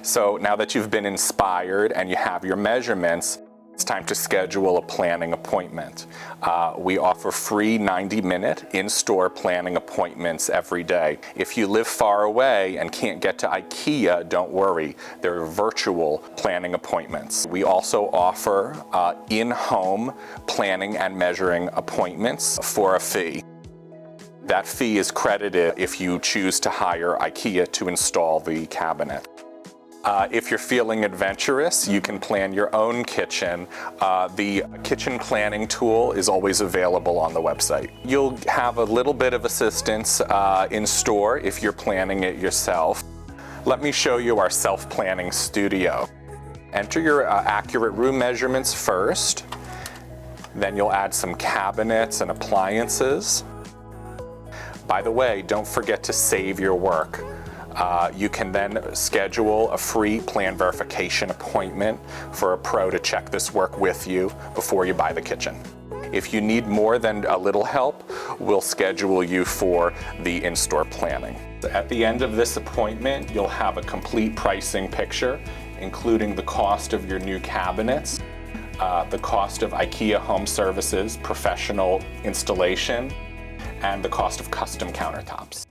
So now that you've been inspired and you have your measurements, it's time to schedule a planning appointment. We offer free 90-minute in-store planning appointments every day. If you live far away and can't get to IKEA, don't worry. There are virtual planning appointments. We also offer in-home planning and measuring appointments for a fee. That fee is credited if you choose to hire IKEA to install the cabinet. If you're feeling adventurous, you can plan your own kitchen. The kitchen planning tool is always available on the website. You'll have a little bit of assistance in store if you're planning it yourself. Let me show you our self-planning studio. Enter your accurate room measurements first. Then you'll add some cabinets and appliances. By the way, don't forget to save your work. You can then schedule a free plan verification appointment for a pro to check this work with you before you buy the kitchen. If you need more than a little help, we'll schedule you for the in-store planning. At the end of this appointment, you'll have a complete pricing picture, including the cost of your new cabinets, the cost of IKEA Home Services professional installation, and the cost of custom countertops.